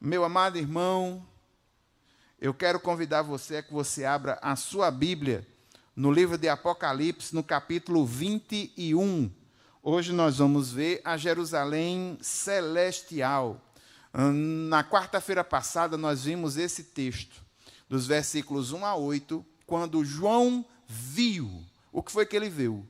Meu amado irmão, eu quero convidar você a que você abra a sua Bíblia no livro de Apocalipse, no capítulo 21. Hoje nós vamos ver a Jerusalém celestial. Na quarta-feira passada nós vimos esse texto, dos versículos 1 a 8, quando João viu. O que foi que ele viu?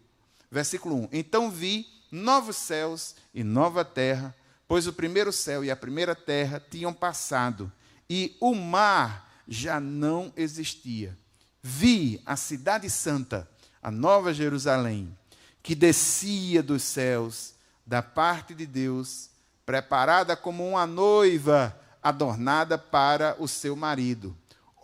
Versículo 1. Então vi novos céus e nova terra, pois o primeiro céu e a primeira terra tinham passado, e o mar já não existia. Vi a cidade santa, a nova Jerusalém, que descia dos céus, da parte de Deus, preparada como uma noiva adornada para o seu marido.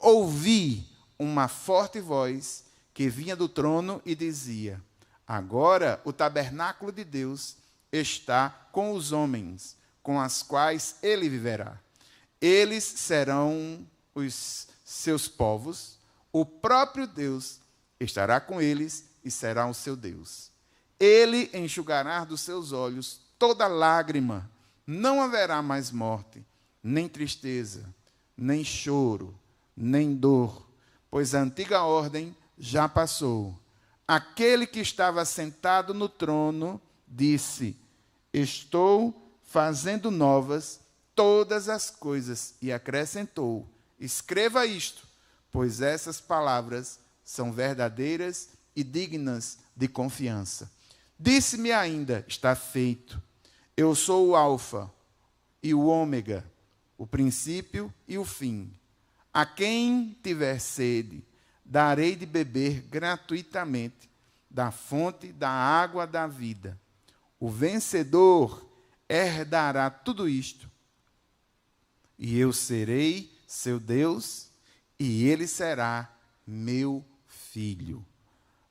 Ouvi uma forte voz que vinha do trono e dizia: agora o tabernáculo de Deus está com os homens, com as quais ele viverá. Eles serão os seus povos, o próprio Deus estará com eles e será o seu Deus. Ele enxugará dos seus olhos toda lágrima, não haverá mais morte, nem tristeza, nem choro, nem dor, pois a antiga ordem já passou. Aquele que estava sentado no trono disse: estou fazendo novas todas as coisas, e acrescentou: escreva isto, pois essas palavras são verdadeiras e dignas de confiança. Disse-me ainda: está feito. Eu sou o Alfa e o Ômega, o princípio e o fim. A quem tiver sede, darei de beber gratuitamente da fonte da água da vida. O vencedor herdará tudo isto, e eu serei seu Deus, e ele será meu filho.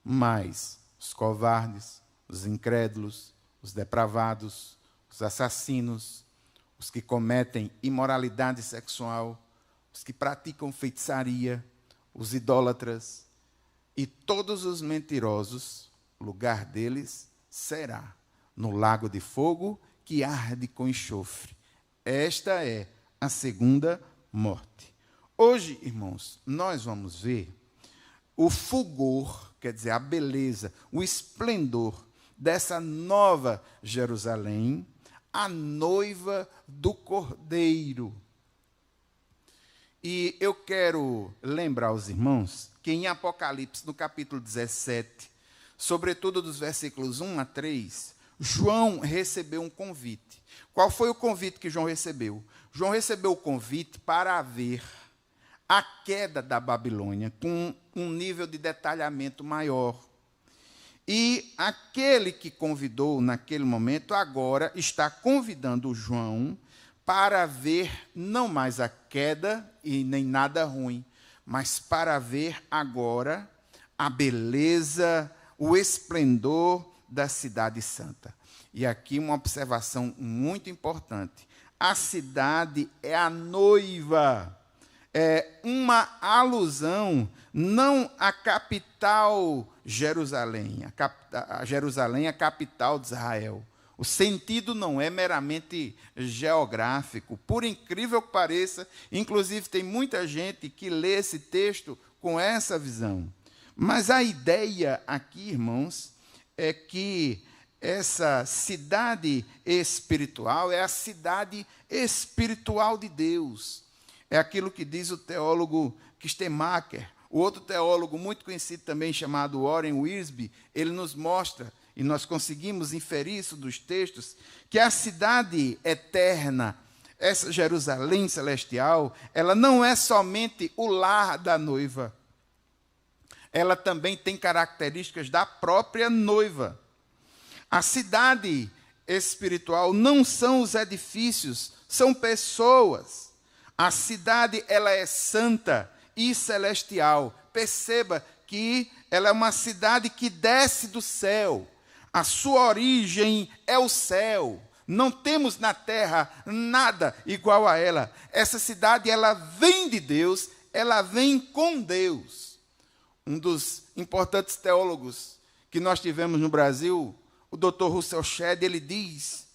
Mas os covardes, os incrédulos, os depravados, os assassinos, os que cometem imoralidade sexual, os que praticam feitiçaria, os idólatras e todos os mentirosos, o lugar deles será no lago de fogo que arde com enxofre. Esta é a segunda morte. Hoje, irmãos, nós vamos ver o fulgor, quer dizer, a beleza, o esplendor dessa nova Jerusalém, a noiva do Cordeiro. E eu quero lembrar aos irmãos que em Apocalipse, no capítulo 17, sobretudo dos versículos 1 a 3, João recebeu um convite. Qual foi o convite que João recebeu? João recebeu o convite para ver a queda da Babilônia com um nível de detalhamento maior. E aquele que convidou naquele momento, agora está convidando João para ver não mais a queda e nem nada ruim, mas para ver agora a beleza, o esplendor da cidade santa. E aqui uma observação muito importante. A cidade é a noiva. É uma alusão não à capital Jerusalém, a Jerusalém é a capital de Israel. O sentido não é meramente geográfico, por incrível que pareça, inclusive tem muita gente que lê esse texto com essa visão. Mas a ideia aqui, irmãos, é que essa cidade espiritual é a cidade espiritual de Deus. É aquilo que diz o teólogo Kistemaker. O outro teólogo muito conhecido também, chamado Warren Wiersbe, ele nos mostra, e nós conseguimos inferir isso dos textos, que a cidade eterna, essa Jerusalém celestial, ela não é somente o lar da noiva. Ela também tem características da própria noiva. A cidade espiritual não são os edifícios, são pessoas. A cidade, ela é santa e celestial. Perceba que ela é uma cidade que desce do céu. A sua origem é o céu. Não temos na terra nada igual a ela. Essa cidade, ela vem de Deus, ela vem com Deus. Um dos importantes teólogos que nós tivemos no Brasil, o Dr. Russell Shedd, ele diz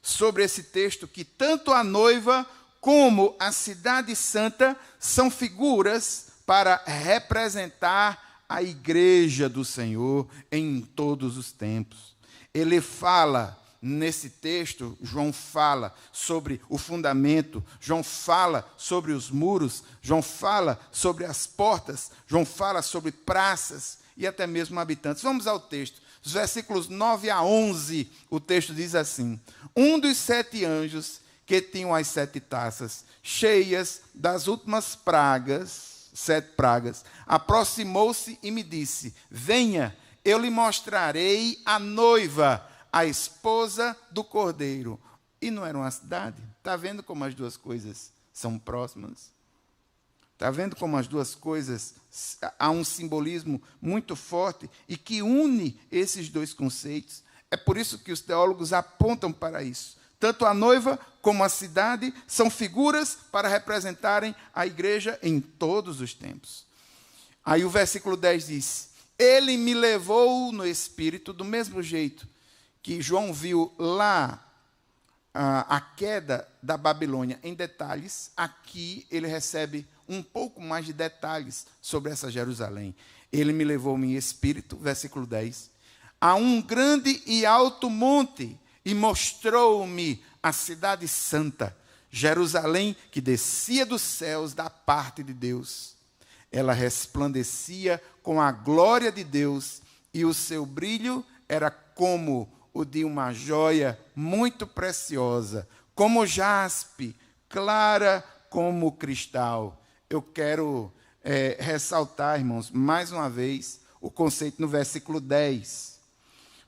sobre esse texto que tanto a noiva como a cidade santa são figuras para representar a igreja do Senhor em todos os tempos. Ele fala, nesse texto, João fala sobre o fundamento, João fala sobre os muros, João fala sobre as portas, João fala sobre praças e até mesmo habitantes. Vamos ao texto. Os versículos 9 a 11, o texto diz assim: um dos 7 anjos que tinham as 7 taças cheias das últimas pragas, 7 pragas, aproximou-se e me disse: venha, eu lhe mostrarei a noiva, a esposa do Cordeiro. E não era uma cidade? Está vendo como as duas coisas são próximas? Está vendo como as duas coisas, há um simbolismo muito forte e que une esses dois conceitos? É por isso que os teólogos apontam para isso. Tanto a noiva como a cidade são figuras para representarem a igreja em todos os tempos. Aí o versículo 10 diz: ele me levou no Espírito, do mesmo jeito que João viu lá a queda da Babilônia em detalhes, aqui ele recebe um pouco mais de detalhes sobre essa Jerusalém. Ele me levou em espírito, versículo 10, a um grande e alto monte, e mostrou-me a cidade santa, Jerusalém, que descia dos céus da parte de Deus. Ela resplandecia com a glória de Deus, e o seu brilho era como o de uma joia muito preciosa, como jaspe, clara como cristal. Eu quero ressaltar, irmãos, mais uma vez, o conceito no versículo 10.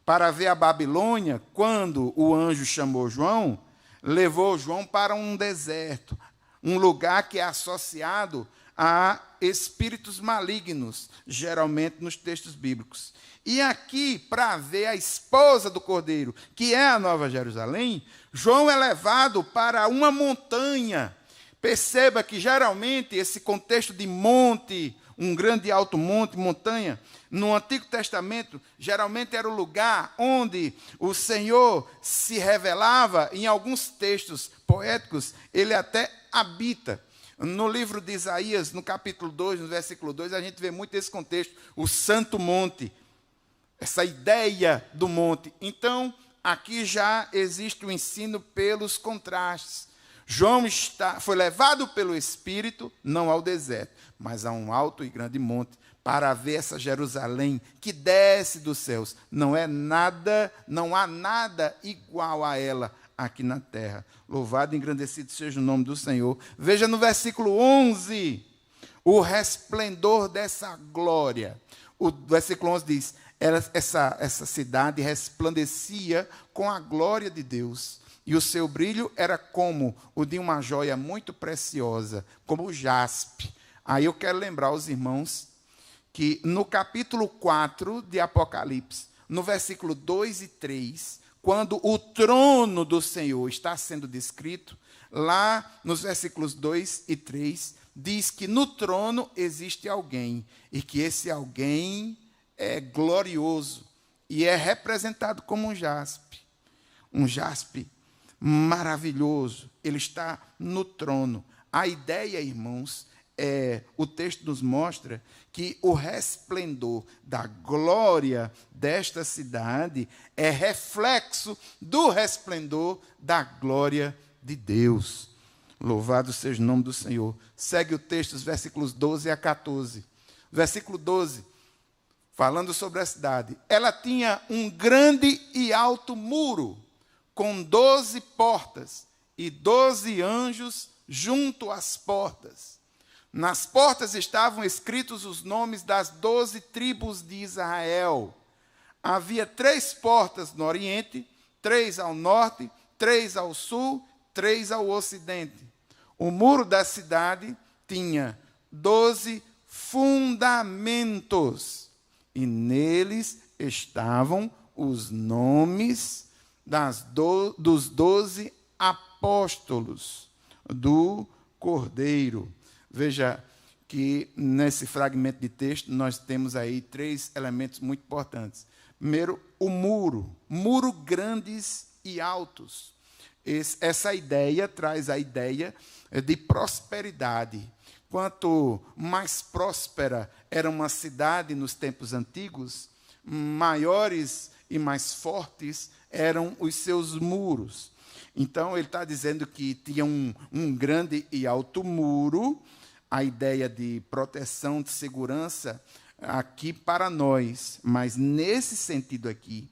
Para ver a Babilônia, quando o anjo chamou João, levou João para um deserto, um lugar que é associado a espíritos malignos, geralmente nos textos bíblicos. E aqui, para ver a esposa do Cordeiro, que é a Nova Jerusalém, João é levado para uma montanha. Perceba que, geralmente, esse contexto de monte, um grande e alto monte, montanha, no Antigo Testamento, geralmente era o lugar onde o Senhor se revelava. Em alguns textos poéticos, ele até habita. No livro de Isaías, no capítulo 2, no versículo 2, a gente vê muito esse contexto, o Santo Monte, essa ideia do monte. Então, aqui já existe o ensino pelos contrastes. João foi levado pelo Espírito, não ao deserto, mas a um alto e grande monte, para ver essa Jerusalém que desce dos céus. Não há nada igual a ela aqui na terra. Louvado e engrandecido seja o nome do Senhor. Veja no versículo 11, o resplendor dessa glória. O versículo 11 diz: essa cidade resplandecia com a glória de Deus, e o seu brilho era como o de uma joia muito preciosa, como o jaspe. Aí eu quero lembrar aos irmãos que no capítulo 4 de Apocalipse, no versículo 2 e 3, quando o trono do Senhor está sendo descrito, lá nos versículos 2 e 3, diz que no trono existe alguém, e que esse alguém é glorioso, e é representado como um jaspe maravilhoso. Ele está no trono. A ideia, irmãos, o texto nos mostra que o resplendor da glória desta cidade é reflexo do resplendor da glória de Deus. Louvado seja o nome do Senhor. Segue o texto, os versículos 12 a 14. Versículo 12, falando sobre a cidade. Ela tinha um grande e alto muro, com 12 portas e 12 anjos junto às portas. Nas portas estavam escritos os nomes das 12 tribos de Israel. Havia 3 portas no oriente, 3 ao norte, 3 ao sul, 3 ao ocidente. O muro da cidade tinha 12 fundamentos, e neles estavam os nomes dos 12 apóstolos do Cordeiro. Veja que nesse fragmento de texto nós temos aí 3 elementos muito importantes. Primeiro, o muro grandes e altos. essa ideia traz a ideia de prosperidade. Quanto mais próspera era uma cidade nos tempos antigos, maiores e mais fortes eram os seus muros. Então, ele está dizendo que tinha um grande e alto muro, a ideia de proteção, de segurança, aqui para nós. Mas, nesse sentido aqui,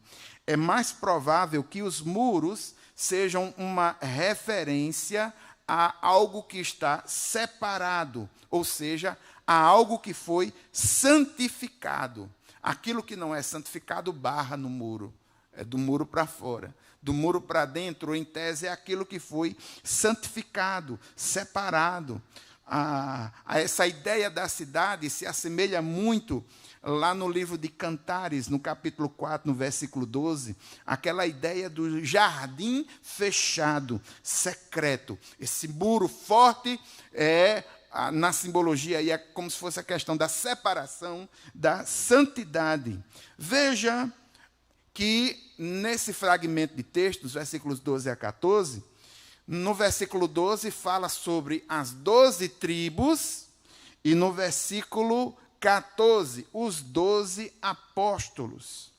é mais provável que os muros sejam uma referência a algo que está separado, ou seja, a algo que foi santificado. Aquilo que não é santificado barra no muro, é do muro para fora. Do muro para dentro, em tese, é aquilo que foi santificado, separado. Essa ideia da cidade se assemelha muito lá no livro de Cantares, no capítulo 4, no versículo 12, aquela ideia do jardim fechado, secreto. Esse muro forte na simbologia aí é como se fosse a questão da separação, da santidade. Veja que nesse fragmento de texto, dos versículos 12 a 14, no versículo 12 fala sobre as 12 tribos, e no versículo 14, os 12 apóstolos.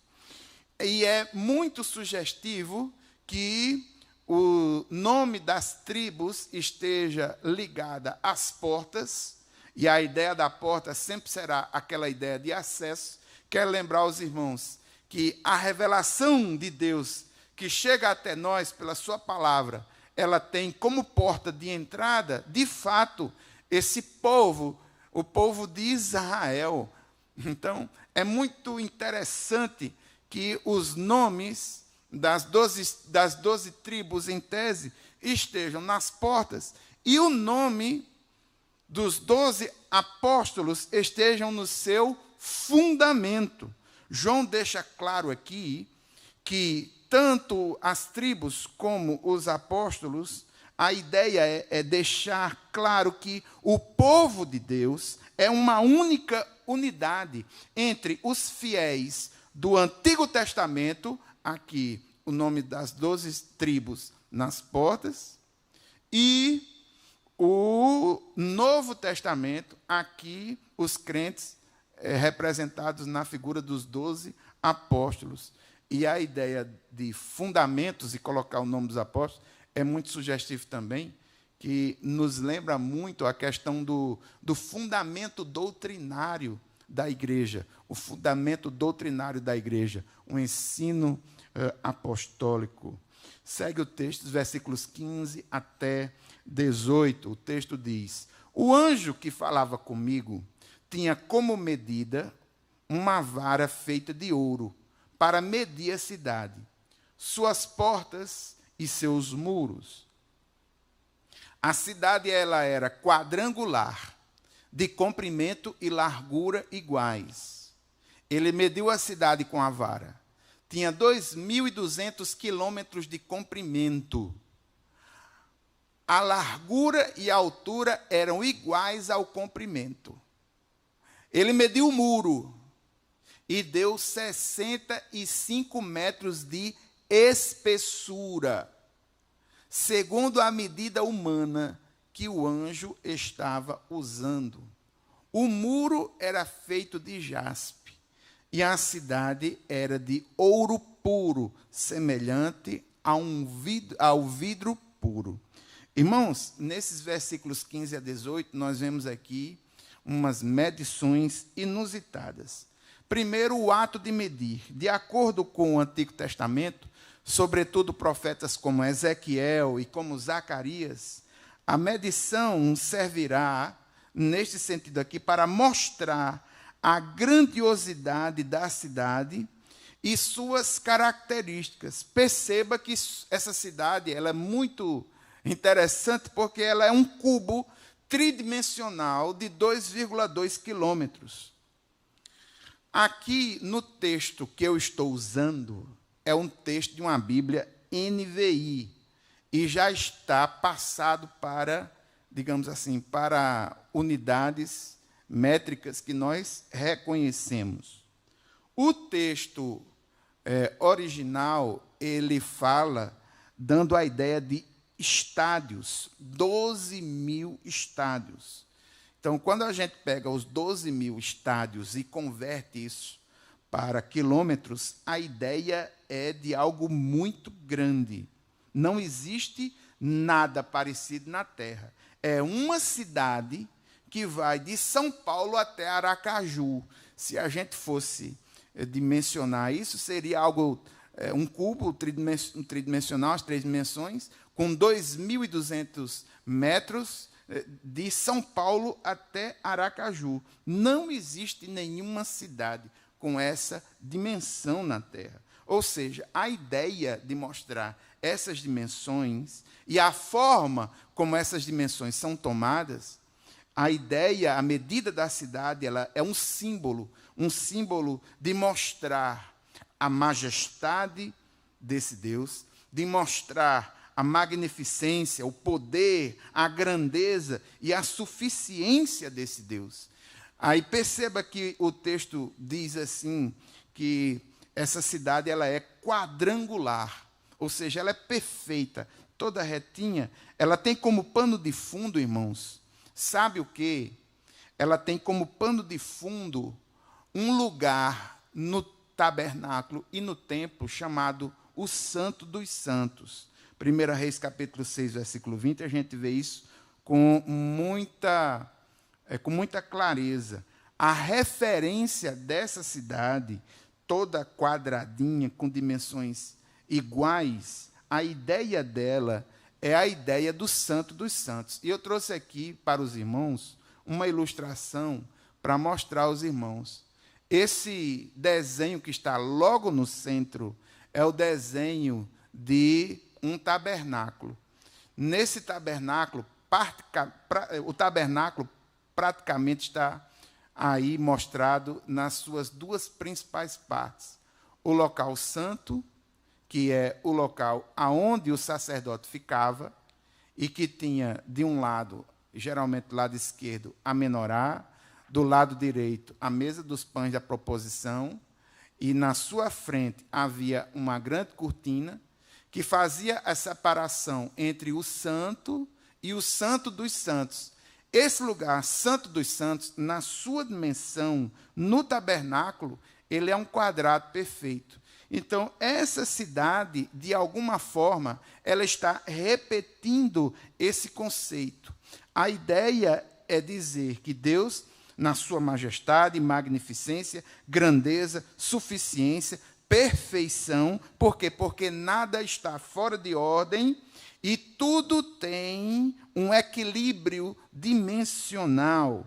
E é muito sugestivo que o nome das tribos esteja ligada às portas, e a ideia da porta sempre será aquela ideia de acesso. Quero lembrar aos irmãos que a revelação de Deus que chega até nós pela sua palavra, ela tem como porta de entrada, de fato, esse povo, o povo de Israel. Então, é muito interessante que os nomes das 12 tribos, em tese, estejam nas portas, e o nome dos 12 apóstolos estejam no seu fundamento. João deixa claro aqui que tanto as tribos como os apóstolos, a ideia é deixar claro que o povo de Deus é uma única unidade entre os fiéis do Antigo Testamento, aqui o nome das 12 tribos nas portas, e o Novo Testamento, aqui os crentes representados na figura dos 12 apóstolos. E a ideia de fundamentos, e colocar o nome dos apóstolos, é muito sugestivo também, que nos lembra muito a questão do fundamento doutrinário da igreja, o fundamento doutrinário da igreja, o ensino apostólico. Segue o texto, dos versículos 15 até 18. O texto diz: o anjo que falava comigo tinha como medida uma vara feita de ouro, para medir a cidade, suas portas e seus muros. A cidade ela era quadrangular, de comprimento e largura iguais. Ele mediu a cidade com a vara. Tinha 2.200 quilômetros de comprimento. A largura e a altura eram iguais ao comprimento. Ele mediu o muro e deu 65 metros de espessura, segundo a medida humana que o anjo estava usando. O muro era feito de jaspe, e a cidade era de ouro puro, semelhante ao vidro puro. Irmãos, nesses versículos 15 a 18, nós vemos aqui umas medições inusitadas. Primeiro, o ato de medir. De acordo com o Antigo Testamento, sobretudo profetas como Ezequiel e como Zacarias, a medição servirá, neste sentido aqui, para mostrar a grandiosidade da cidade e suas características. Perceba que essa cidade ela é muito interessante, porque ela é um cubo tridimensional de 2,2 quilômetros. Aqui, no texto que eu estou usando, é um texto de uma Bíblia NVI, e já está passado para, digamos assim, para unidades métricas que nós reconhecemos. O texto original, ele fala dando a ideia de estádios, 12 mil estádios. Então, quando a gente pega os 12 mil estádios e converte isso para quilômetros, a ideia é de algo muito grande. Não existe nada parecido na Terra. É uma cidade que vai de São Paulo até Aracaju. Se a gente fosse dimensionar isso, seria algo, um cubo tridimensional, as 3 dimensões, com 2.200 metros, de São Paulo até Aracaju. Não existe nenhuma cidade com essa dimensão na Terra. Ou seja, a ideia de mostrar essas dimensões e a forma como essas dimensões são tomadas, a ideia, a medida da cidade, ela é um símbolo de mostrar a majestade desse Deus, de mostrar a magnificência, o poder, a grandeza e a suficiência desse Deus. Aí perceba que o texto diz assim, que essa cidade ela é quadrangular, ou seja, ela é perfeita, toda retinha. Ela tem como pano de fundo, irmãos, sabe o quê? Ela tem como pano de fundo um lugar no tabernáculo e no templo chamado o Santo dos Santos. 1 Reis, capítulo 6, versículo 20, a gente vê isso com muita clareza. A referência dessa cidade, toda quadradinha, com dimensões iguais, a ideia dela é a ideia do Santo dos Santos. E eu trouxe aqui para os irmãos uma ilustração para mostrar aos irmãos. Esse desenho que está logo no centro é o desenho de um tabernáculo. Nesse tabernáculo, o tabernáculo praticamente está aí mostrado nas suas 2 principais partes. O local santo, que é o local aonde o sacerdote ficava, e que tinha, de um lado, geralmente do lado esquerdo, a menorá, do lado direito, a mesa dos pães da proposição, e na sua frente havia uma grande cortina que fazia a separação entre o santo e o santo dos santos. Esse lugar, Santo dos Santos, na sua dimensão, no tabernáculo, ele é um quadrado perfeito. Então, essa cidade, de alguma forma, ela está repetindo esse conceito. A ideia é dizer que Deus, na sua majestade, magnificência, grandeza, suficiência, perfeição, por quê? Porque nada está fora de ordem e tudo tem um equilíbrio dimensional.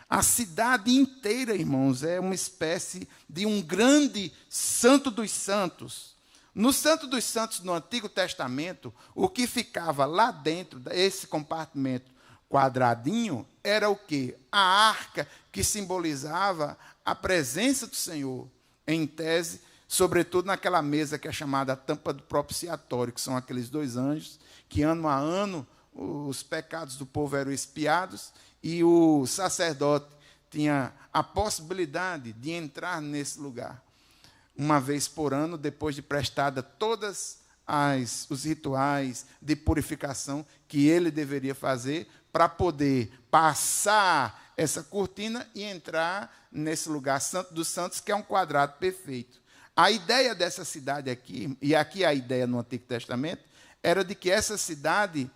A cidade inteira, irmãos, é uma espécie de um grande Santo dos Santos. No Santo dos Santos, no Antigo Testamento, o que ficava lá dentro desse compartimento quadradinho era o quê? A arca que simbolizava a presença do Senhor, em tese, sobretudo naquela mesa que é chamada a tampa do propiciatório, que são aqueles 2 anjos que, ano a ano, os pecados do povo eram expiados e o sacerdote tinha a possibilidade de entrar nesse lugar uma vez por ano, depois de prestada todos os rituais de purificação que ele deveria fazer para poder passar essa cortina e entrar nesse lugar Santo dos Santos, que é um quadrado perfeito. A ideia dessa cidade aqui, e aqui a ideia no Antigo Testamento, era de que essa cidade,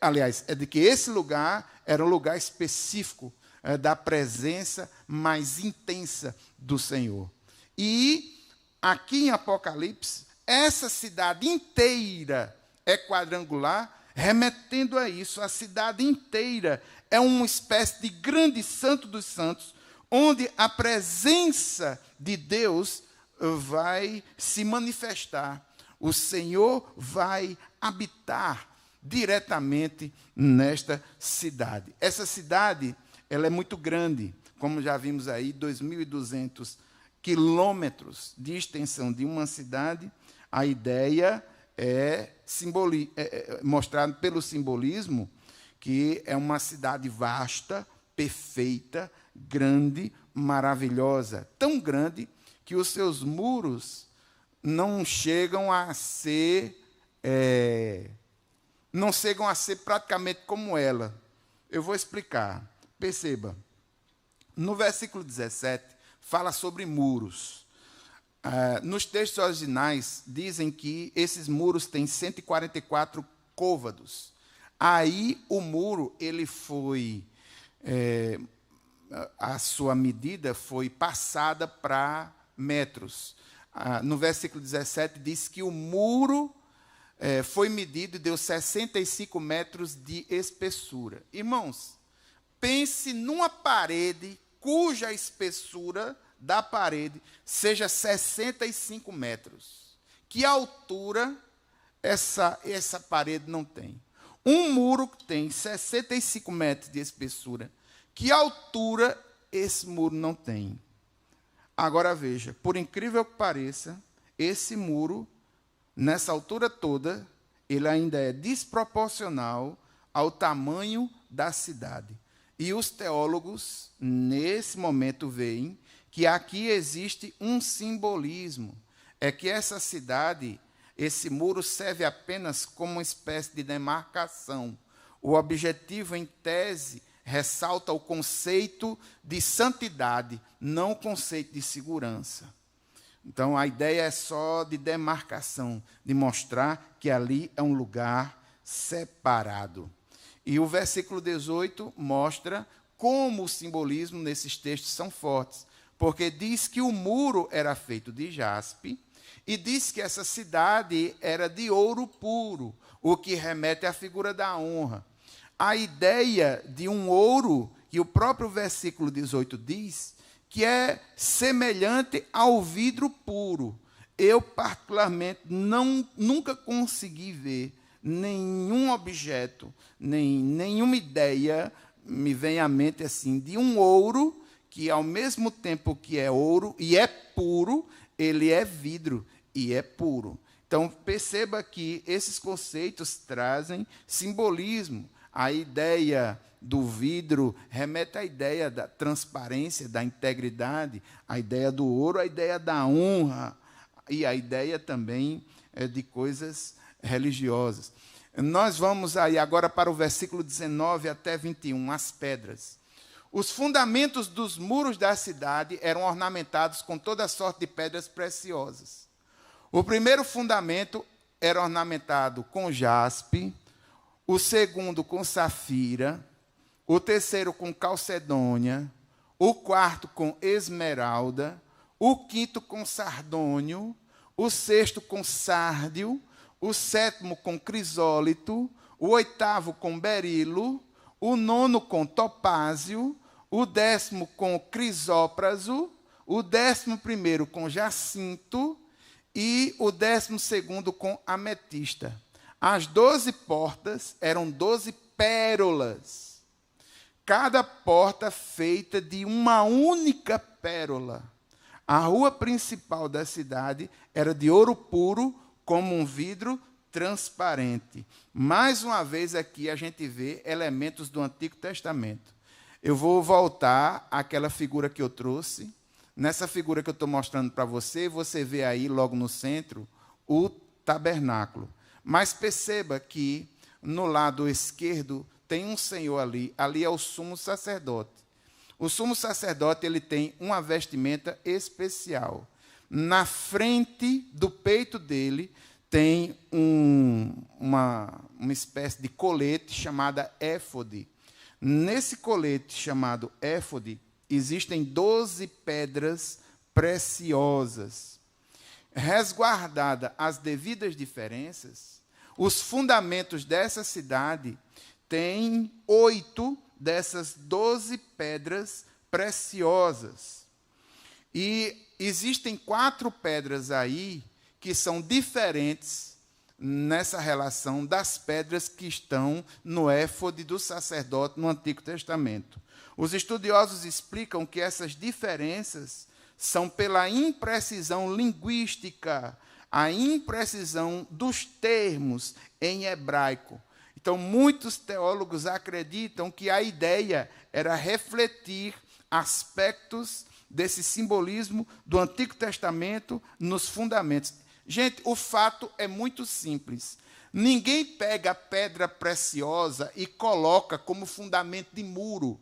aliás, é de que esse lugar era um lugar específico da presença mais intensa do Senhor. E aqui em Apocalipse, essa cidade inteira é quadrangular, remetendo a isso. A cidade inteira é uma espécie de grande Santo dos Santos, onde a presença de Deus vai se manifestar. O Senhor vai habitar diretamente nesta cidade. Essa cidade, ela é muito grande, como já vimos aí, 2.200 quilômetros de extensão de uma cidade. A ideia é mostrada pelo simbolismo que é uma cidade vasta, perfeita, grande, maravilhosa, tão grande que os seus muros não chegam a ser não chegam a ser praticamente como ela. Eu vou explicar. Perceba. No versículo 17, fala sobre muros. Nos textos originais, dizem que esses muros têm 144 côvados. Aí, o muro, ele foi... a sua medida foi passada para metros. No versículo 17, diz que o muro foi medido e deu 65 metros de espessura. Irmãos, pense numa parede cuja espessura da parede seja 65 metros. Que altura essa parede não tem? Um muro que tem 65 metros de espessura. Que altura esse muro não tem? Agora veja, por incrível que pareça, esse muro, nessa altura toda, ele ainda é desproporcional ao tamanho da cidade. E os teólogos, nesse momento, veem que aqui existe um simbolismo. É que essa cidade, esse muro serve apenas como uma espécie de demarcação. O objetivo, em tese, ressalta o conceito de santidade, não o conceito de segurança. Então, a ideia é só de demarcação, de mostrar que ali é um lugar separado. E o versículo 18 mostra como o simbolismo nesses textos são fortes, porque diz que o muro era feito de jaspe e diz que essa cidade era de ouro puro, o que remete à figura da honra. A ideia de um ouro, que o próprio versículo 18 diz, que é semelhante ao vidro puro. Eu, particularmente, nunca consegui ver nenhum objeto, nenhuma ideia me vem à mente assim, de um ouro que, ao mesmo tempo que é ouro e é puro, ele é vidro e é puro. Então, perceba que esses conceitos trazem simbolismo. A ideia do vidro remete à ideia da transparência, da integridade, a ideia do ouro, a ideia da honra e a ideia também de coisas religiosas. Nós vamos aí agora para o versículo 19 até 21, as pedras. Os fundamentos dos muros da cidade eram ornamentados com toda sorte de pedras preciosas. O primeiro fundamento era ornamentado com jaspe, o segundo com safira, o terceiro com calcedônia, o quarto com esmeralda, o quinto com sardônio, o sexto com sárdio, o sétimo com crisólito, o oitavo com berilo, o nono com topázio, o 10º com crisópraso, o 11º com jacinto e o 12º com ametista. As 12 portas eram 12 pérolas, cada porta feita de uma única pérola. A rua principal da cidade era de ouro puro, como um vidro transparente. Mais uma vez aqui a gente vê elementos do Antigo Testamento. Eu vou voltar àquela figura que eu trouxe. Nessa figura que eu estou mostrando para você, você vê aí logo no centro o tabernáculo. Mas perceba que no lado esquerdo tem um senhor ali. Ali é o sumo sacerdote. O sumo sacerdote ele tem uma vestimenta especial. Na frente do peito dele tem uma espécie de colete chamada éfode. Nesse colete chamado éfode existem 12 pedras preciosas. Resguardada as devidas diferenças, os fundamentos dessa cidade têm 8 dessas 12 pedras preciosas. E existem 4 pedras aí que são diferentes nessa relação das pedras que estão no éfode do sacerdote no Antigo Testamento. Os estudiosos explicam que essas diferenças são pela imprecisão linguística, a imprecisão dos termos em hebraico. Então, muitos teólogos acreditam que a ideia era refletir aspectos desse simbolismo do Antigo Testamento nos fundamentos. Gente, o fato é muito simples. Ninguém pega pedra preciosa e coloca como fundamento de muro.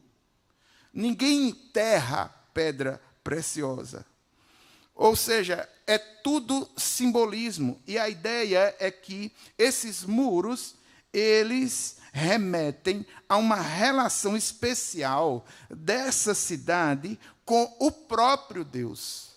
Ninguém enterra pedra preciosa. Ou seja, é tudo simbolismo. E a ideia é que esses muros, eles remetem a uma relação especial dessa cidade com o próprio Deus.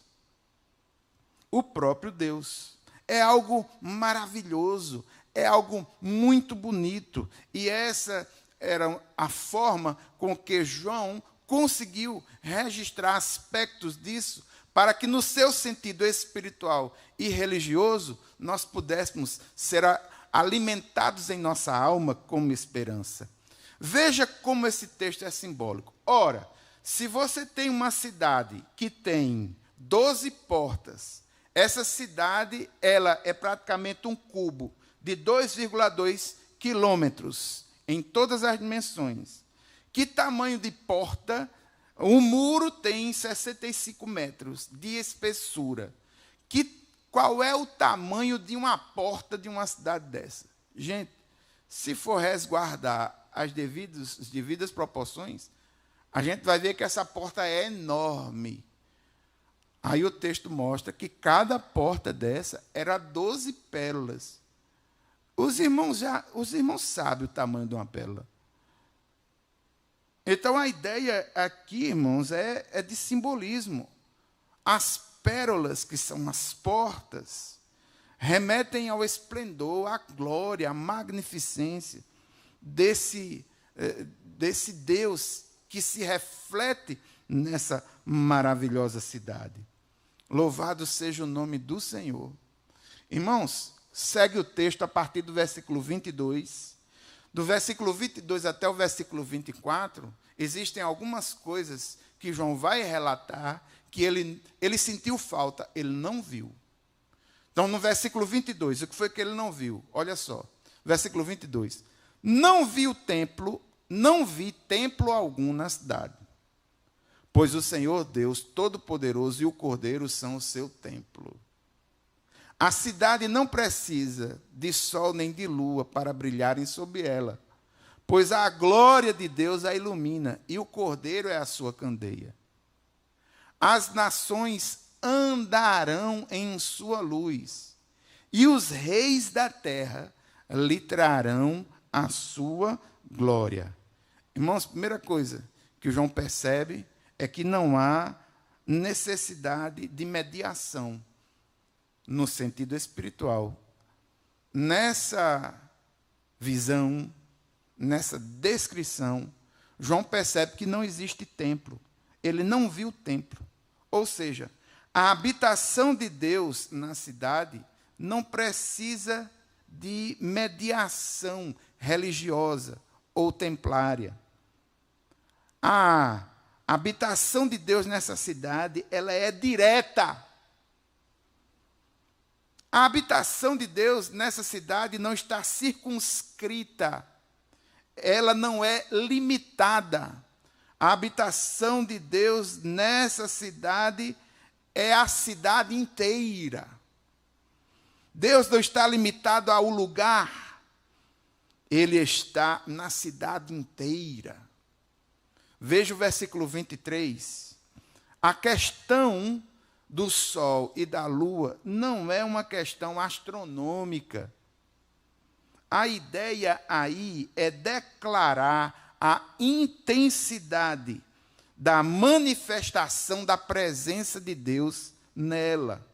O próprio Deus. É algo maravilhoso, é algo muito bonito. E essa era a forma com que João conseguiu registrar aspectos disso, para que no seu sentido espiritual e religioso, nós pudéssemos ser alimentados em nossa alma como esperança. Veja como esse texto é simbólico. Ora, se você tem uma cidade que tem 12 portas, essa cidade ela é praticamente um cubo de 2,2 quilômetros em todas as dimensões. Que tamanho de porta? O muro tem 65 metros de espessura. Qual é o tamanho de uma porta de uma cidade dessa? Gente, se for resguardar as devidas proporções, a gente vai ver que essa porta é enorme. Aí o texto mostra que cada porta dessa era 12 pérolas. Os irmãos sabem o tamanho de uma pérola. Então, a ideia aqui, irmãos, é de simbolismo. As pérolas, que são as portas, remetem ao esplendor, à glória, à magnificência desse Deus que se reflete nessa maravilhosa cidade. Louvado seja o nome do Senhor. Irmãos, segue o texto a partir do versículo 22. Do versículo 22 até o versículo 24, existem algumas coisas que João vai relatar que ele sentiu falta, ele não viu. Então, no versículo 22, o que foi que ele não viu? Olha só, versículo 22. Não vi templo algum na cidade, pois o Senhor Deus Todo-Poderoso e o Cordeiro são o seu templo. A cidade não precisa de sol nem de lua para brilharem sobre ela, pois a glória de Deus a ilumina e o Cordeiro é a sua candeia. As nações andarão em sua luz, e os reis da terra lhe trarão a sua glória. Irmãos, primeira coisa que o João percebe é que não há necessidade de mediação no sentido espiritual. Nessa visão, nessa descrição, João percebe que não existe templo. Ele não viu o templo. Ou seja, a habitação de Deus na cidade não precisa de mediação religiosa ou templária. A habitação de Deus nessa cidade, ela é direta. A habitação de Deus nessa cidade não está circunscrita, ela não é limitada. A habitação de Deus nessa cidade é a cidade inteira. Deus não está limitado ao lugar, Ele está na cidade inteira. Veja o versículo 23. A questão do sol e da lua não é uma questão astronômica. A ideia aí é declarar a intensidade da manifestação da presença de Deus nela.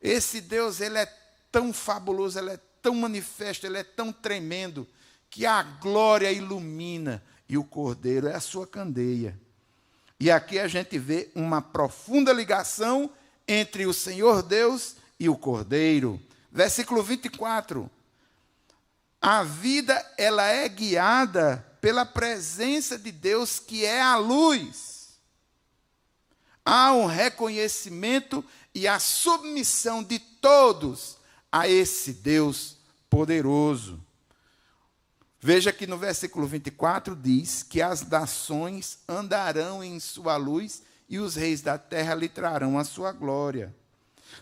Esse Deus, ele é tão fabuloso, ele é tão manifesto, ele é tão tremendo, que a glória ilumina e o Cordeiro é a sua candeia. E aqui a gente vê uma profunda ligação entre o Senhor Deus e o Cordeiro. Versículo 24. A vida, ela é guiada pela presença de Deus, que é a luz. Há um reconhecimento e a submissão de todos a esse Deus poderoso. Veja que no versículo 24 diz que as nações andarão em sua luz e os reis da terra lhe trarão a sua glória.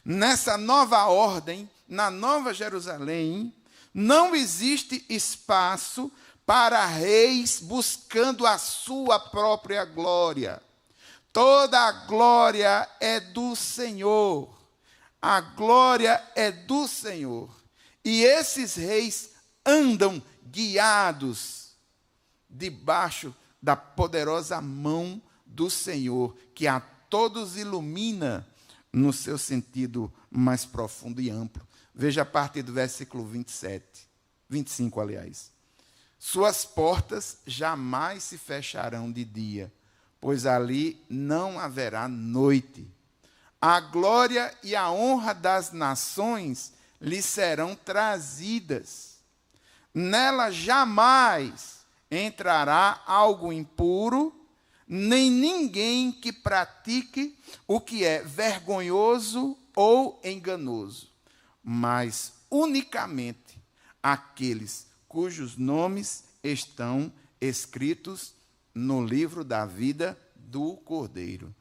Nessa nova ordem, na Nova Jerusalém, não existe espaço para reis buscando a sua própria glória. Toda a glória é do Senhor. A glória é do Senhor. E esses reis andam guiados debaixo da poderosa mão do Senhor, que a todos ilumina no seu sentido mais profundo e amplo. Veja a partir do versículo 25, aliás. Suas portas jamais se fecharão de dia, pois ali não haverá noite. A glória e a honra das nações lhe serão trazidas. Nela jamais entrará algo impuro, nem ninguém que pratique o que é vergonhoso ou enganoso, mas unicamente aqueles cujos nomes estão escritos no livro da vida do Cordeiro.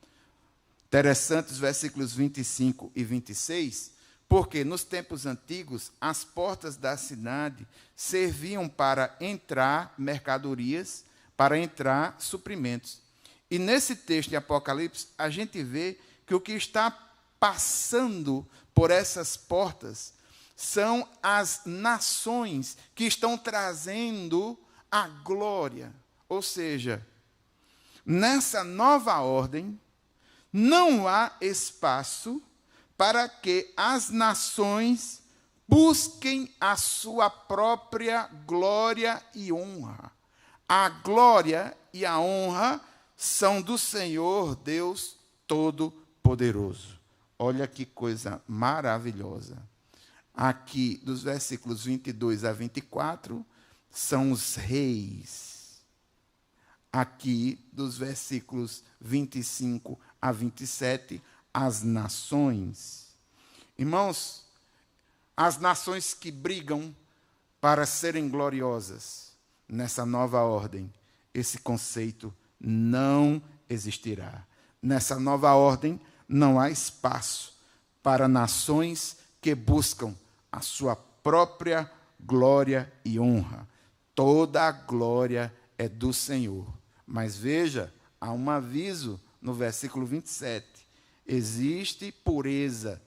Interessante os versículos 25 e 26, porque nos tempos antigos as portas da cidade serviam para entrar mercadorias, para entrar suprimentos. E nesse texto de Apocalipse, a gente vê que o que está passando por essas portas são as nações que estão trazendo a glória. Ou seja, nessa nova ordem, não há espaço para que as nações busquem a sua própria glória e honra. A glória e a honra são do Senhor Deus Todo-Poderoso. Olha que coisa maravilhosa. Aqui, dos versículos 22 a 24, são os reis. Aqui, dos versículos 25 a 27, as nações. Irmãos, as nações que brigam para serem gloriosas nessa nova ordem, esse conceito não existirá. Nessa nova ordem, não há espaço para nações que buscam a sua própria glória e honra. Toda a glória é do Senhor. Mas veja, há um aviso no versículo 27. Existe pureza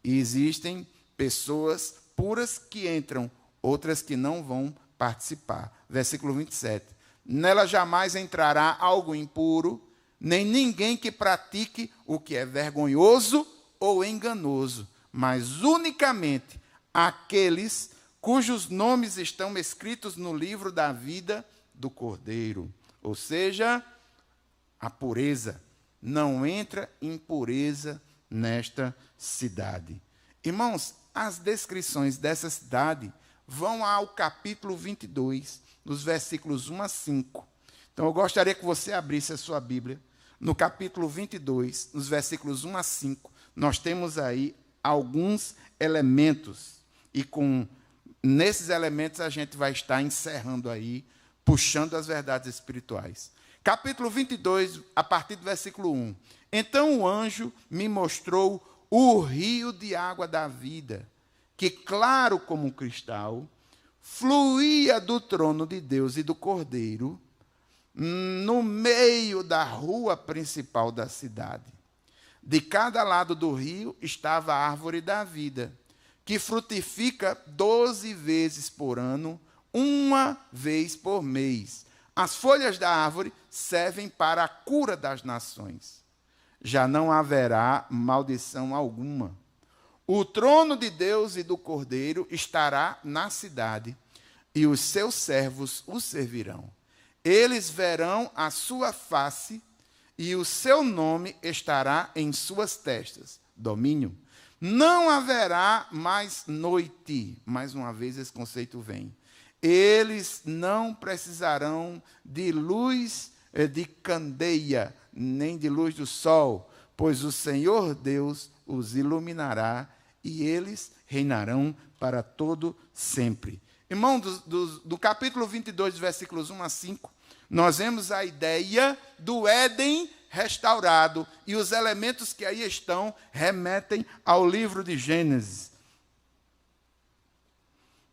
e existem pessoas puras que entram, outras que não vão participar. Versículo 27. Nela jamais entrará algo impuro, nem ninguém que pratique o que é vergonhoso ou enganoso, mas unicamente aqueles cujos nomes estão escritos no livro da vida do Cordeiro. Ou seja, a pureza. Não entra impureza nesta cidade. Irmãos, as descrições dessa cidade vão ao capítulo 22, nos versículos 1 a 5. Então, eu gostaria que você abrisse a sua Bíblia. No capítulo 22, nos versículos 1 a 5, nós temos aí alguns elementos. E nesses elementos a gente vai estar encerrando aí, puxando as verdades espirituais. Capítulo 22, a partir do versículo 1. Então o anjo me mostrou o rio de água da vida, que, claro como um cristal, fluía do trono de Deus e do Cordeiro, no meio da rua principal da cidade. De cada lado do rio estava a árvore da vida, que frutifica 12 vezes por ano, uma vez por mês. As folhas da árvore servem para a cura das nações. Já não haverá maldição alguma. O trono de Deus e do Cordeiro estará na cidade, e os seus servos o servirão. Eles verão a sua face, e o seu nome estará em suas testas. Domínio. Não haverá mais noite. Mais uma vez esse conceito vem. Eles não precisarão de luz de candeia, nem de luz do sol, pois o Senhor Deus os iluminará e eles reinarão para todo sempre. Irmão, do capítulo 22, versículos 1 a 5, nós vemos a ideia do Éden restaurado, e os elementos que aí estão remetem ao livro de Gênesis.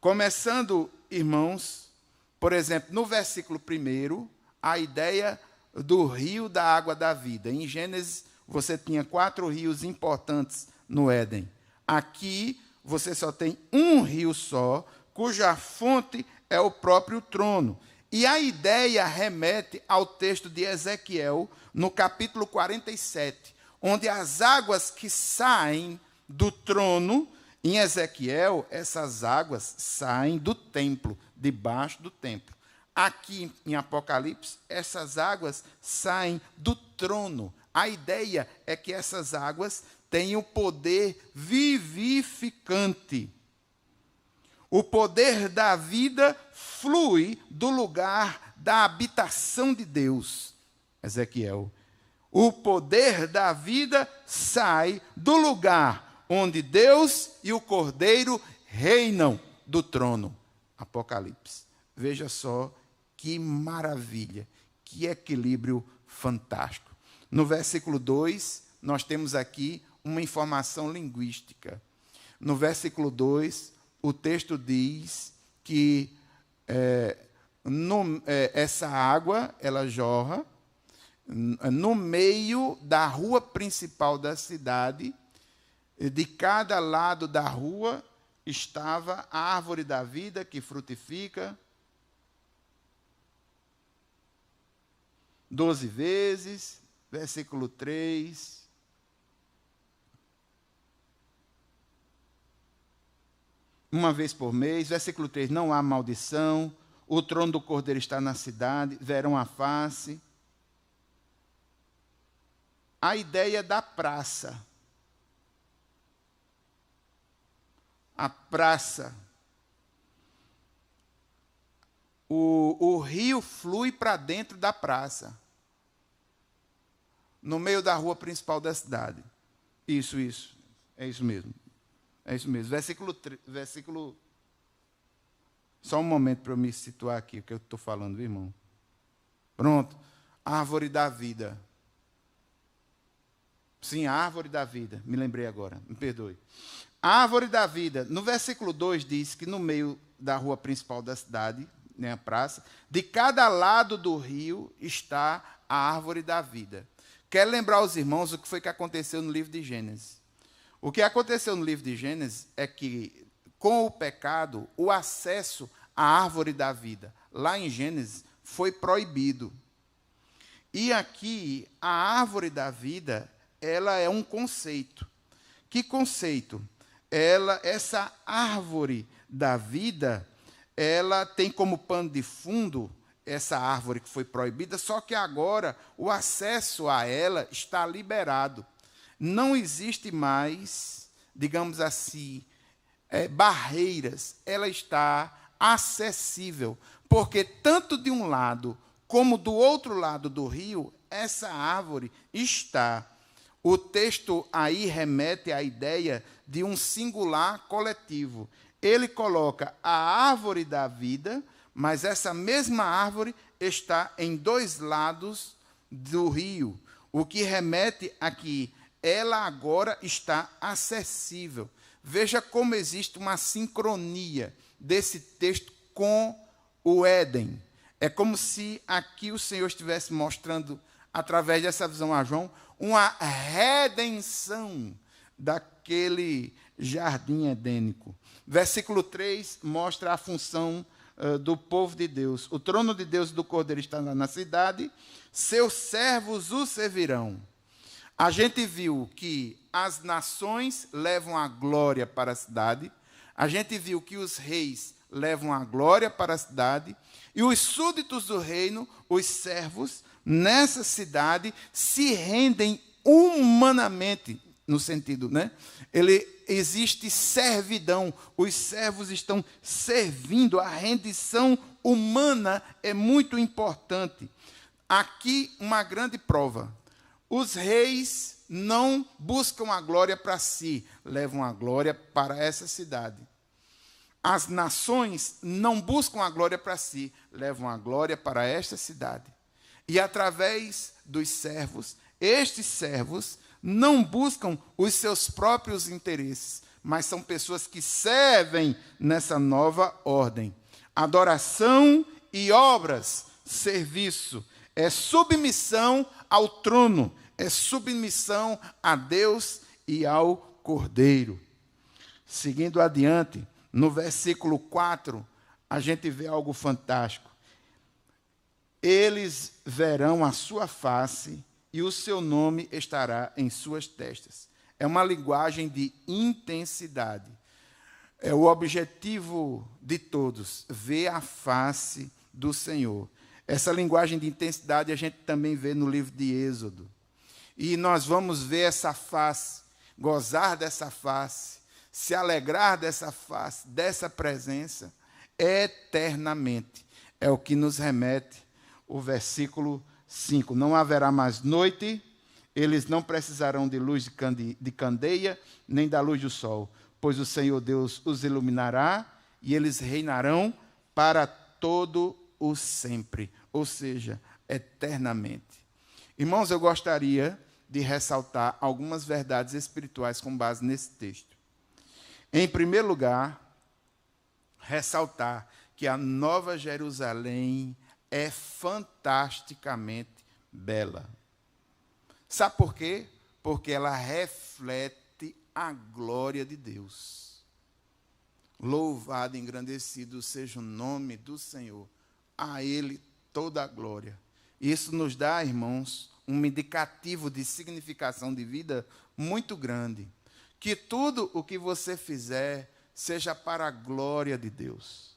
Começando, irmãos, por exemplo, no versículo 1, a ideia do rio da água da vida. Em Gênesis, você tinha 4 rios importantes no Éden. Aqui, você só tem um rio só, cuja fonte é o próprio trono. E a ideia remete ao texto de Ezequiel, no capítulo 47, onde as águas que saem do trono, em Ezequiel, essas águas saem do templo, debaixo do templo. Aqui em Apocalipse, essas águas saem do trono. A ideia é que essas águas têm o poder vivificante. O poder da vida flui do lugar da habitação de Deus. Ezequiel. O poder da vida sai do lugar onde Deus e o Cordeiro reinam do trono. Apocalipse. Veja só que maravilha, que equilíbrio fantástico. No versículo 2, nós temos aqui uma informação linguística. No versículo 2, o texto diz que essa água, ela jorra no meio da rua principal da cidade. De cada lado da rua estava a árvore da vida que frutifica 12 vezes, versículo 3. Uma vez por mês, versículo 3, não há maldição, o trono do Cordeiro está na cidade, verão a face. A ideia da praça. A praça. O rio flui para dentro da praça, no meio da rua principal da cidade. Isso. É isso mesmo. É isso mesmo. Versículo. Só um momento para eu me situar aqui, o que eu estou falando, irmão. Pronto. Árvore da vida. Sim, a árvore da vida. Me lembrei agora, me perdoe. A árvore da vida. No versículo 2 diz que no meio da rua principal da cidade, né, a praça, de cada lado do rio está a árvore da vida. Quero lembrar aos irmãos o que foi que aconteceu no livro de Gênesis. O que aconteceu no livro de Gênesis é que, com o pecado, o acesso à árvore da vida, lá em Gênesis, foi proibido. E aqui, a árvore da vida, ela é um conceito. Que conceito? Essa árvore da vida, ela tem como pano de fundo essa árvore que foi proibida, só que agora o acesso a ela está liberado. Não existe mais, digamos assim, barreiras. Ela está acessível, porque tanto de um lado como do outro lado do rio, essa árvore está. O texto aí remete à ideia de um singular coletivo. Ele coloca a árvore da vida, mas essa mesma árvore está em 2 lados do rio, o que remete a que ela agora está acessível. Veja como existe uma sincronia desse texto com o Éden. É como se aqui o Senhor estivesse mostrando, através dessa visão a João, uma redenção daquele jardim edênico. Versículo 3 mostra a função do povo de Deus. O trono de Deus e do Cordeiro está na cidade, seus servos o servirão. A gente viu que as nações levam a glória para a cidade, a gente viu que os reis levam a glória para a cidade, e os súditos do reino, os servos, nessa cidade, se rendem humanamente, no sentido, né? Existe servidão, os servos estão servindo, a rendição humana é muito importante. Aqui, uma grande prova. Os reis não buscam a glória para si, levam a glória para essa cidade. As nações não buscam a glória para si, levam a glória para esta cidade. E através dos servos, Estes servos não buscam os seus próprios interesses, mas são pessoas que servem nessa nova ordem. Adoração e obras, serviço, é submissão ao trono, é submissão a Deus e ao Cordeiro. Seguindo adiante, no versículo 4, a gente vê algo fantástico. Eles verão a sua face e o seu nome estará em suas testas. É uma linguagem de intensidade. É o objetivo de todos, ver a face do Senhor. Essa linguagem de intensidade a gente também vê no livro de Êxodo. E nós vamos ver essa face, gozar dessa face, se alegrar dessa face, dessa presença, eternamente. É o que nos remete o versículo 5. Não haverá mais noite, eles não precisarão de luz de candeia, nem da luz do sol, pois o Senhor Deus os iluminará e eles reinarão para todo o sempre, ou seja, eternamente. Irmãos, eu gostaria de ressaltar algumas verdades espirituais com base nesse texto. Em primeiro lugar, ressaltar que a Nova Jerusalém é fantasticamente bela. Sabe por quê? Porque ela reflete a glória de Deus. Louvado e engrandecido seja o nome do Senhor. A Ele toda a glória. Isso nos dá, irmãos, um indicativo de significação de vida muito grande. Que tudo o que você fizer seja para a glória de Deus.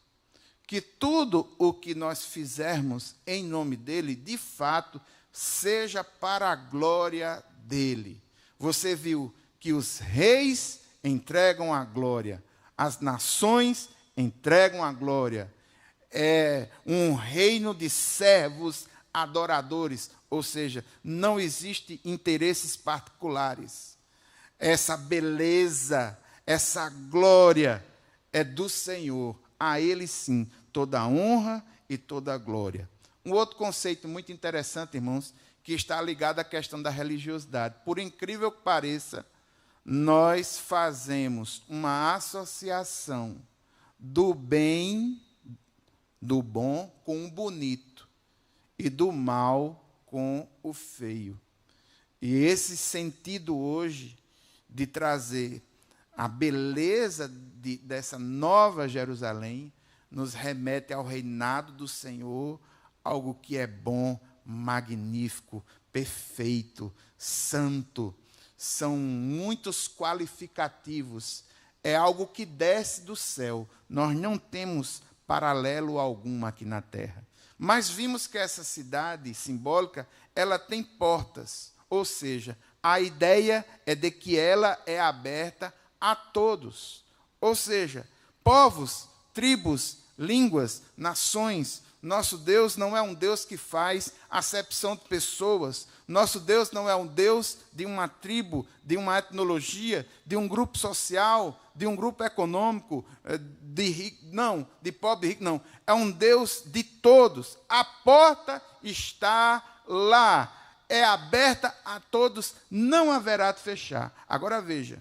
Que tudo o que nós fizermos em nome dEle, de fato, seja para a glória dEle. Você viu que os reis entregam a glória, as nações entregam a glória. É um reino de servos adoradores, ou seja, não existe interesses particulares. Essa beleza, essa glória é do Senhor. A Ele sim, toda a honra e toda a glória. Um outro conceito muito interessante, irmãos, que está ligado à questão da religiosidade. Por incrível que pareça, nós fazemos uma associação do bem, do bom com o bonito e do mal com o feio. E esse sentido hoje de trazer a beleza dessa nova Jerusalém nos remete ao reinado do Senhor, algo que é bom, magnífico, perfeito, santo. São muitos qualificativos. É algo que desce do céu. Nós não temos paralelo algum aqui na terra. Mas vimos que essa cidade simbólica, ela tem portas. Ou seja, a ideia é de que ela é aberta a todos. Ou seja, povos, tribos, línguas, nações. Nosso Deus não é um Deus que faz acepção de pessoas. Nosso Deus não é um Deus de uma tribo, de uma etnologia, de um grupo social, de um grupo econômico, de rico, não, de pobre e rico, não. É um Deus de todos. A porta está lá. É aberta a todos, não haverá de fechar. Agora veja,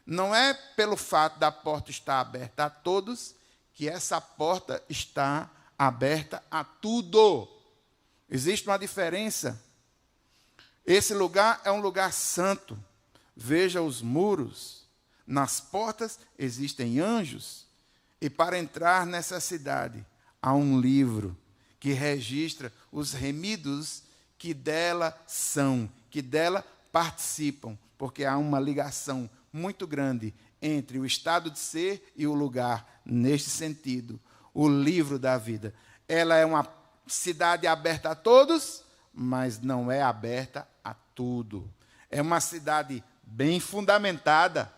não é pelo fato da porta estar aberta a todos que essa porta está aberta a tudo. Existe uma diferença. Esse lugar é um lugar santo. Veja os muros. Nas portas existem anjos. E para entrar nessa cidade, há um livro que registra os remidos que dela são, que dela participam, porque há uma ligação muito grande entre o estado de ser e o lugar, neste sentido, o livro da vida. Ela é uma cidade aberta a todos, mas não é aberta a tudo. É uma cidade bem fundamentada.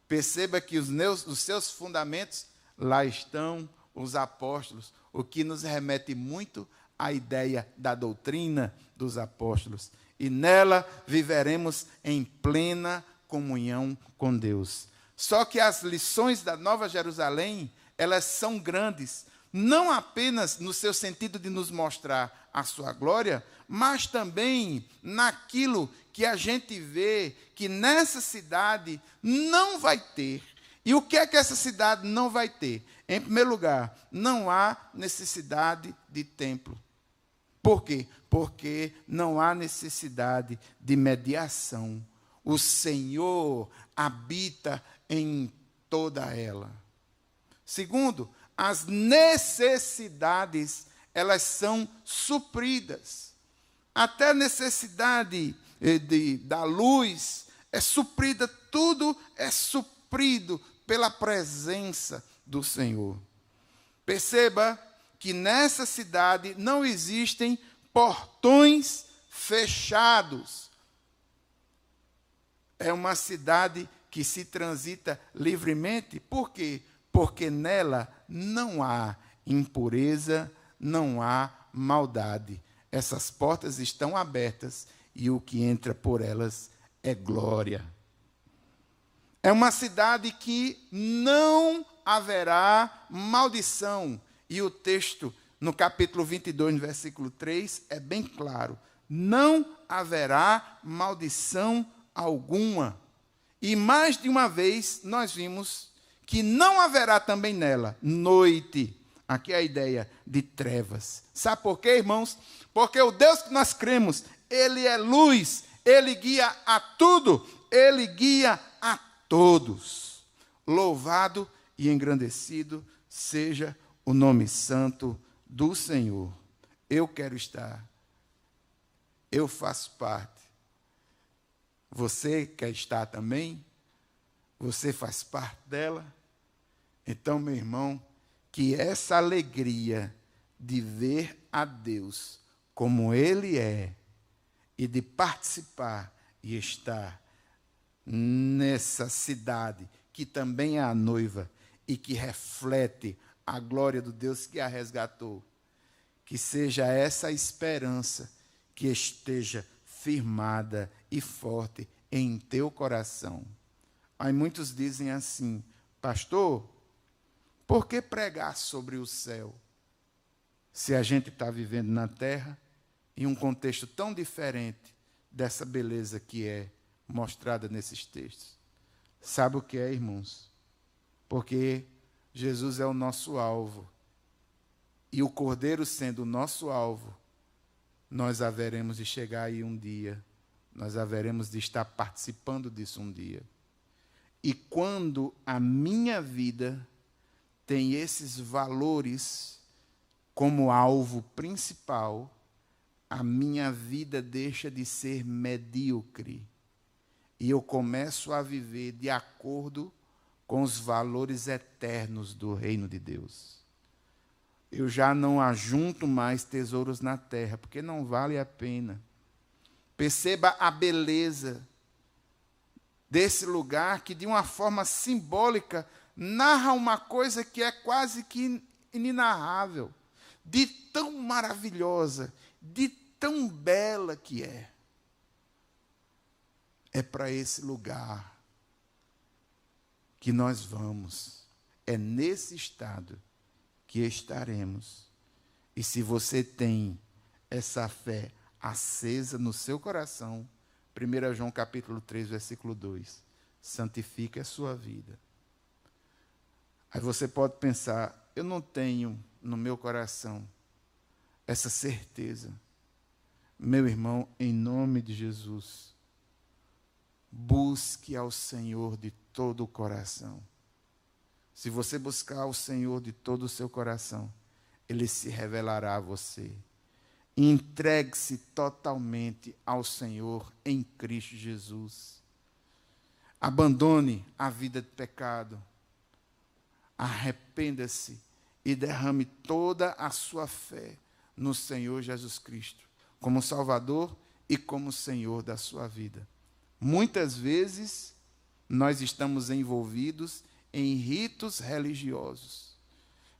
Perceba que os seus fundamentos, lá estão os apóstolos, o que nos remete muito à ideia da doutrina dos apóstolos. E nela viveremos em plena comunhão com Deus. Só que as lições da Nova Jerusalém, elas são grandes, não apenas no seu sentido de nos mostrar a sua glória, mas também naquilo que a gente vê que nessa cidade não vai ter. E o que é que essa cidade não vai ter? Em primeiro lugar, não há necessidade de templo. Por quê? Porque não há necessidade de mediação. O Senhor habita em toda ela. Segundo, as necessidades, elas são supridas. Até a necessidade da luz é suprida, tudo é suprido pela presença do Senhor. Perceba que nessa cidade não existem portões fechados. É uma cidade que se transita livremente. Por quê? Porque nela não há impureza, não há maldade. Essas portas estão abertas e o que entra por elas é glória. É uma cidade que não haverá maldição. E o texto, no capítulo 22, no versículo 3, é bem claro. Não haverá maldição alguma. E mais de uma vez nós vimos que não haverá também nela noite. Aqui é a ideia de trevas. Sabe por quê, irmãos? Porque o Deus que nós cremos, Ele é luz, Ele guia a tudo, Ele guia a todos. Louvado e engrandecido seja o nome santo do Senhor. Eu quero estar, eu faço parte. Você quer estar também? Você faz parte dela? Então, meu irmão, que essa alegria de ver a Deus como Ele é e de participar e estar nessa cidade que também é a noiva e que reflete a glória do Deus que a resgatou, que seja essa esperança que esteja firmada e forte em teu coração. Aí muitos dizem assim: pastor, por que pregar sobre o céu? Se a gente está vivendo na terra, em um contexto tão diferente dessa beleza que é mostrada nesses textos. Sabe o que é, irmãos? Porque Jesus é o nosso alvo. E o Cordeiro sendo o nosso alvo, nós haveremos de chegar aí um dia. Nós haveremos de estar participando disso um dia. E quando a minha vida tem esses valores como alvo principal, a minha vida deixa de ser medíocre. E eu começo a viver de acordo com os valores eternos do reino de Deus. Eu já não ajunto mais tesouros na terra, porque não vale a pena. Perceba a beleza desse lugar que, de uma forma simbólica, narra uma coisa que é quase que inenarrável, de tão maravilhosa, de tão bela que é. É para esse lugar que nós vamos. É nesse estado que estaremos. E se você tem essa fé acesa no seu coração, 1 João capítulo 3, versículo 2, santifique a sua vida. Aí você pode pensar: eu não tenho no meu coração essa certeza. Meu irmão, em nome de Jesus, busque ao Senhor de todo o coração. Se você buscar ao Senhor de todo o seu coração, Ele se revelará a você. Entregue-se totalmente ao Senhor em Cristo Jesus. Abandone a vida de pecado. Arrependa-se e derrame toda a sua fé no Senhor Jesus Cristo, como Salvador e como Senhor da sua vida. Muitas vezes, nós estamos envolvidos em ritos religiosos.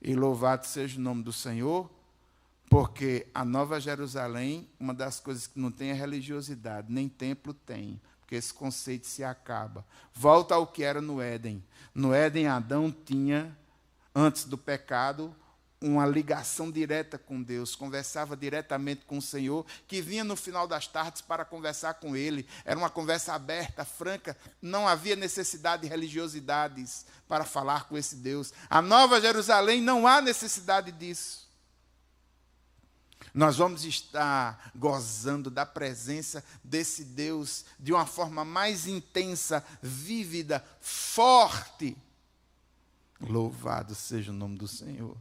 E louvado seja o nome do Senhor, porque a Nova Jerusalém, uma das coisas que não tem é religiosidade, nem templo tem, porque esse conceito se acaba. Volta ao que era no Éden. No Éden, Adão tinha, antes do pecado, uma ligação direta com Deus, conversava diretamente com o Senhor, que vinha no final das tardes para conversar com Ele. Era uma conversa aberta, franca, não havia necessidade de religiosidades para falar com esse Deus. A Nova Jerusalém não há necessidade disso. Nós vamos estar gozando da presença desse Deus de uma forma mais intensa, vívida, forte. Louvado seja o nome do Senhor.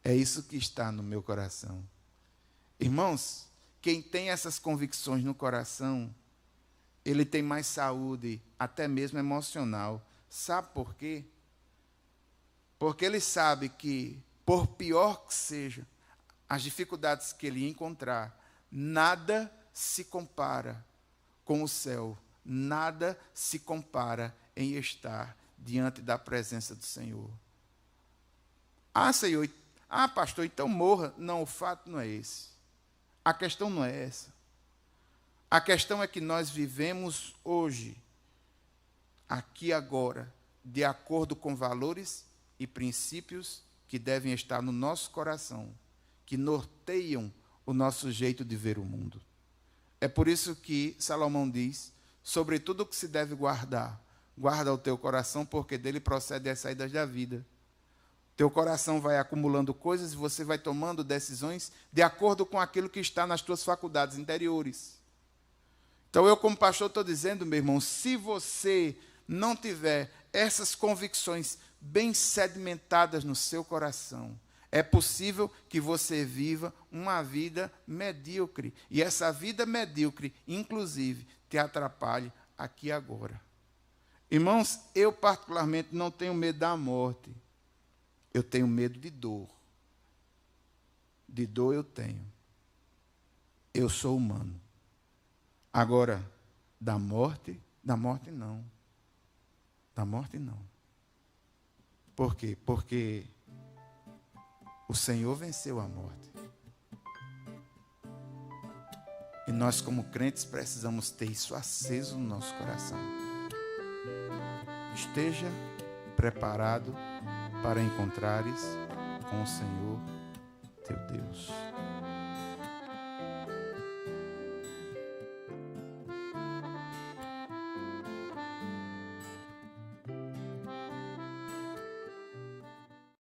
É isso que está no meu coração. Irmãos, quem tem essas convicções no coração, ele tem mais saúde, até mesmo emocional. Sabe por quê? Porque ele sabe que, por pior que seja, as dificuldades que ele encontrar, nada se compara com o céu, nada se compara em estar diante da presença do Senhor. Senhor, pastor, então morra. Não, o fato não é esse. A questão não é essa. A questão é que nós vivemos hoje, aqui agora, de acordo com valores e princípios que devem estar no nosso coração, que norteiam o nosso jeito de ver o mundo. É por isso que Salomão diz, sobre tudo o que se deve guardar, guarda o teu coração, porque dele procedem as saídas da vida. Teu coração vai acumulando coisas e você vai tomando decisões de acordo com aquilo que está nas tuas faculdades interiores. Então eu, como pastor, estou dizendo, meu irmão, se você não tiver essas convicções bem sedimentadas no seu coração, é possível que você viva uma vida medíocre. E essa vida medíocre, inclusive, te atrapalhe aqui agora. Irmãos, eu particularmente não tenho medo da morte. Eu tenho medo de dor. De dor eu tenho. Eu sou humano. Agora, da morte não. Da morte não. Por quê? Porque o Senhor venceu a morte. E nós, como crentes, precisamos ter isso aceso no nosso coração. Esteja preparado para encontrares com o Senhor, teu Deus.